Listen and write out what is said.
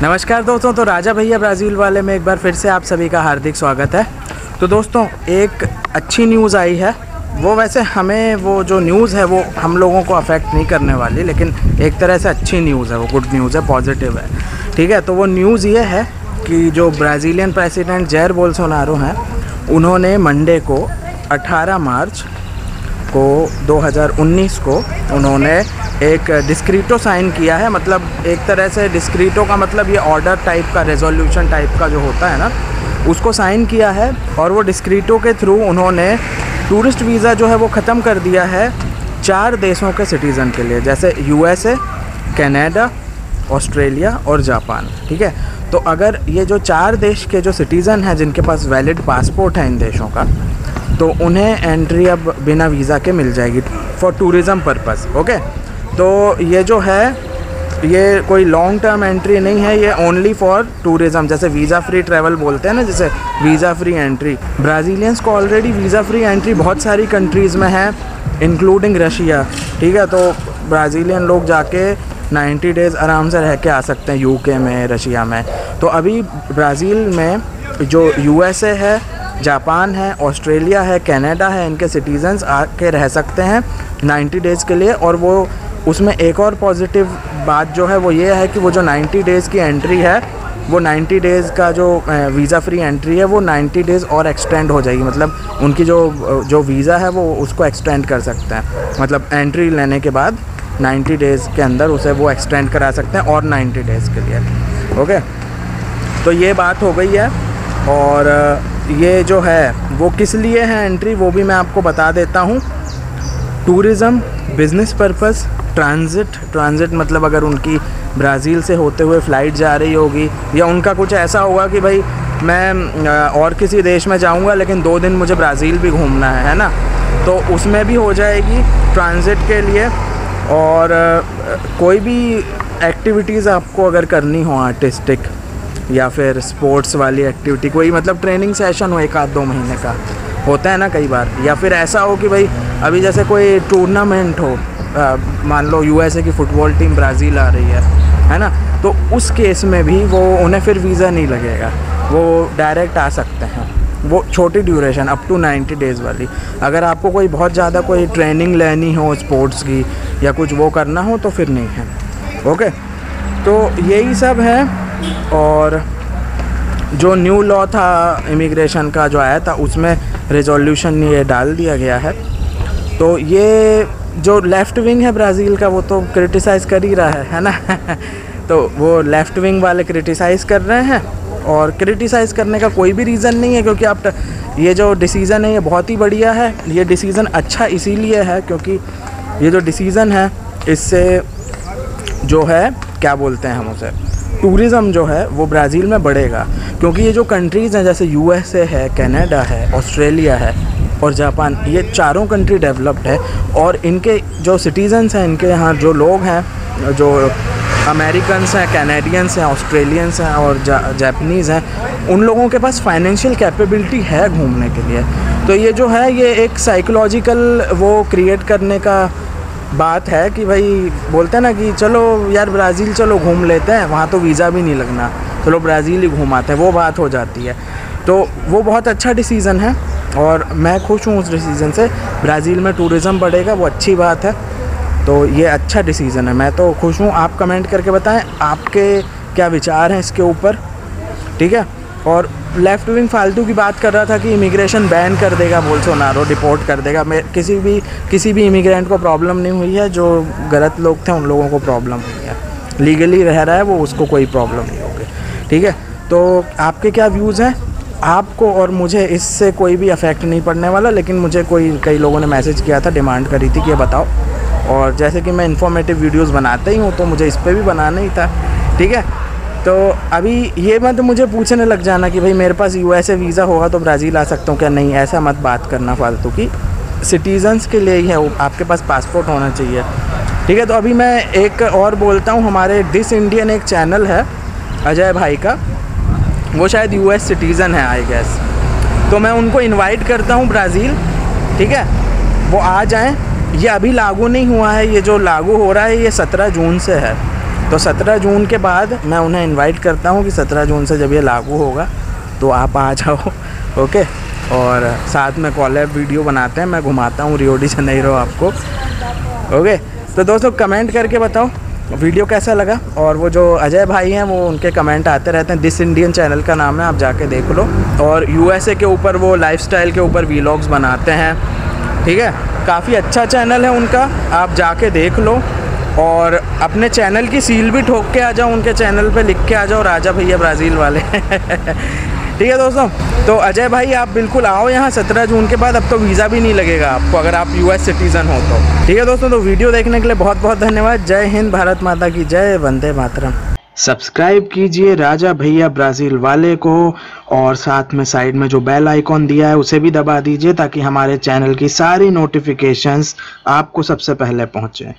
नमस्कार दोस्तों, तो राजा भैया ब्राज़ील वाले में एक बार फिर से आप सभी का हार्दिक स्वागत है। तो दोस्तों, एक अच्छी न्यूज़ आई है। वो वैसे हमें वो जो न्यूज़ है वो हम लोगों को अफेक्ट नहीं करने वाली, लेकिन एक तरह से अच्छी न्यूज़ है, वो गुड न्यूज़ है, पॉजिटिव है। ठीक है, तो वो न्यूज़ ये है कि जो ब्राज़ीलियन प्रेसिडेंट जैर बोल्सोनारो हैं, उन्होंने मंडे को 18 मार्च को 2019 को उन्होंने एक डिस्क्रीटो साइन किया है। मतलब एक तरह से डिस्क्रीटो का मतलब ये ऑर्डर टाइप का, रेजोल्यूशन टाइप का जो होता है ना, उसको साइन किया है। और वो डिस्क्रीटो के थ्रू उन्होंने टूरिस्ट वीज़ा जो है वो ख़त्म कर दिया है 4 देशों के सिटीज़न के लिए, जैसे यूएसए, कनाडा, ऑस्ट्रेलिया और जापान। ठीक है, तो अगर ये जो 4 देश के जो सिटीज़न हैं जिनके पास वैलिड पासपोर्ट है इन देशों का, तो उन्हें एंट्री अब बिना वीज़ा के मिल जाएगी फॉर टूरिज़म पर्पज़। ओके, तो ये जो है ये कोई लॉन्ग टर्म एंट्री नहीं है, ये ओनली फॉर टूरिज़म, जैसे वीज़ा फ्री ट्रैवल बोलते हैं ना, जैसे वीज़ा फ्री एंट्री। ब्राज़ीलियंस को ऑलरेडी वीज़ा फ्री एंट्री बहुत सारी कंट्रीज़ में है, इंक्लूडिंग रशिया। ठीक है, तो ब्राज़ीलियन लोग जाके 90 डेज़ आराम से रह के आ सकते हैं यूके में, रशिया में। तो अभी ब्राज़ील में जो यूएसए है, जापान है, ऑस्ट्रेलिया है, कनाडा है, इनके सिटीज़न्स आके रह सकते हैं 90 डेज़ के लिए। और वो उसमें एक और पॉजिटिव बात जो है वो ये है कि वो जो 90 डेज़ की एंट्री है, वो 90 डेज़ का जो वीज़ा फ्री एंट्री है वो 90 डेज़ और एक्सटेंड हो जाएगी। मतलब उनकी जो वीज़ा है वो उसको एक्सटेंड कर सकते हैं, मतलब एंट्री लेने के बाद 90 डेज़ के अंदर उसे वो एक्सटेंड करा सकते हैं और 90 डेज़ के लिए। ओके, तो ये बात हो गई है। और ये जो है वो किस लिए है एंट्री, वो भी मैं आपको बता देता हूँ। टूरिज़म, बिज़नेस पर्पस, ट्रांजिट मतलब अगर उनकी ब्राज़ील से होते हुए फ़्लाइट जा रही होगी, या उनका कुछ ऐसा होगा कि भाई मैं और किसी देश में जाऊंगा लेकिन 2 दिन मुझे ब्राज़ील भी घूमना है ना, तो उसमें भी हो जाएगी ट्रांजिट के लिए। और कोई भी एक्टिविटीज़ आपको अगर करनी हो, आर्टिस्टिक या फिर स्पोर्ट्स वाली एक्टिविटी, कोई मतलब ट्रेनिंग सेशन हो 1-2 महीने का, होता है ना कई बार, या फिर ऐसा हो कि भाई अभी जैसे कोई टूर्नामेंट हो, मान लो यूएसए की फ़ुटबॉल टीम ब्राज़ील आ रही है ना, तो उस केस में भी वो उन्हें फिर वीज़ा नहीं लगेगा, वो डायरेक्ट आ सकते हैं। वो छोटी ड्यूरेशन अप टू 90 डेज़ वाली। अगर आपको कोई बहुत ज़्यादा कोई ट्रेनिंग लेनी हो स्पोर्ट्स की या कुछ वो करना हो तो फिर नहीं है। ओके, तो यही सब है। और जो न्यू लॉ था इमिग्रेशन का जो आया था, उसमें रेजोल्यूशन ये डाल दिया गया है। तो ये जो लेफ़्ट विंग है ब्राज़ील का, वो तो क्रिटिसाइज़ कर ही रहा है ना तो वो लेफ़्ट विंग वाले क्रिटिसाइज़ कर रहे हैं, और क्रिटिसाइज़ करने का कोई भी रीज़न नहीं है, क्योंकि आप ये जो डिसीज़न है ये बहुत ही बढ़िया है। ये डिसीज़न अच्छा इसीलिए है क्योंकि ये जो डिसीज़न है इससे जो है, क्या बोलते हैं हम उसे, टूरिज़म जो है वो ब्राज़ील में बढ़ेगा। क्योंकि ये जो कंट्रीज़ हैं जैसे यूएसए है, कनाडा है, ऑस्ट्रेलिया है और जापान, ये चारों कंट्री डेवलप्ड है, और इनके जो सिटीज़न्स हैं, इनके यहाँ जो लोग हैं, जो अमेरिकन्स हैं, कैनेडियंस हैं, ऑस्ट्रेलियंस हैं और जापानीज़ हैं, उन लोगों के पास फाइनेंशियल कैपेबिलिटी है घूमने के लिए। तो ये जो है ये एक साइकोलॉजिकल वो क्रिएट करने का बात है कि भाई बोलते हैं ना कि चलो यार ब्राज़ील चलो घूम लेते हैं, वहाँ तो वीज़ा भी नहीं लगना, चलो ब्राज़ील ही घूमाते हैं, वो बात हो जाती है। तो वो बहुत अच्छा डिसीज़न है और मैं खुश हूँ उस डिसीज़न से। ब्राज़ील में टूरिज़म बढ़ेगा, वो अच्छी बात है। तो ये अच्छा डिसीज़न है, मैं तो खुश हूँ। आप कमेंट करके बताएं आपके क्या विचार हैं इसके ऊपर। ठीक है, और लेफ़्ट विंग फालतू की बात कर रहा था कि इमिग्रेशन बैन कर देगा बोल्सोनारो, डिपोर्ट कर देगा। किसी भी इमिग्रेंट को प्रॉब्लम नहीं हुई है, जो गलत लोग थे उन लोगों को प्रॉब्लम हुई है। लीगली रह रहा है वो, उसको कोई प्रॉब्लम नहीं होगी। ठीक है, तो आपके क्या व्यूज़ हैं? आपको और मुझे इससे कोई भी अफेक्ट नहीं पड़ने वाला, लेकिन मुझे कई लोगों ने मैसेज किया था, डिमांड करी थी कि ये बताओ। और जैसे कि मैं इन्फॉर्मेटिव वीडियोस बनाता ही हूँ, तो मुझे इस पे भी बनाना ही था। ठीक है, तो अभी ये मत मुझे पूछने लग जाना कि भाई मेरे पास यूएसए वीज़ा होगा तो ब्राज़ील आ सकता हूँ क्या। नहीं, ऐसा मत बात करना फालतू की। सिटीज़न्स के लिए ही है, आपके पास पासपोर्ट होना चाहिए। ठीक है, तो अभी मैं एक और बोलता हूँ, हमारे डिस इंडियन एक चैनल है अजय भाई का, वो शायद यूएस सिटीज़न है आई गेस, तो मैं उनको इनवाइट करता हूँ ब्राज़ील। ठीक है, वो आ जाएं। ये अभी लागू नहीं हुआ है, ये जो लागू हो रहा है ये 17 जून से है। तो 17 जून के बाद मैं उन्हें इनवाइट करता हूँ कि 17 जून से जब ये लागू होगा तो आप आ जाओ, ओके। और साथ में कॉलैब वीडियो बनाते हैं, मैं घुमाता हूँ रियो डी जनेरो आपको, ओके। तो दोस्तों कमेंट करके बताओ वीडियो कैसा लगा। और वो जो अजय भाई हैं वो उनके कमेंट आते रहते हैं, दिस इंडियन चैनल का नाम है, आप जाके देख लो। और यूएसए के ऊपर वो लाइफस्टाइल के ऊपर वीलॉग्स बनाते हैं, ठीक है। काफ़ी अच्छा चैनल है उनका, आप जाके देख लो। और अपने चैनल की सील भी ठोक के आ जाओ, उनके चैनल पे लिख के आ जाओ राजा भैया ब्राज़ील वाले ठीक है दोस्तों। तो अजय भाई आप बिल्कुल आओ यहाँ 17 जून के बाद। अब तो वीज़ा भी नहीं लगेगा आपको अगर आप यूएस सिटीज़न हो तो, ठीक है दोस्तों। तो वीडियो देखने के लिए बहुत बहुत धन्यवाद। जय हिंद, भारत माता की जय, वंदे मातरम। सब्सक्राइब कीजिए राजा भैया ब्राज़ील वाले को, और साथ में साइड में जो बेल आइकॉन दिया है उसे भी दबा दीजिए ताकि हमारे चैनल की सारी नोटिफिकेशंस आपको सबसे पहले पहुँचे।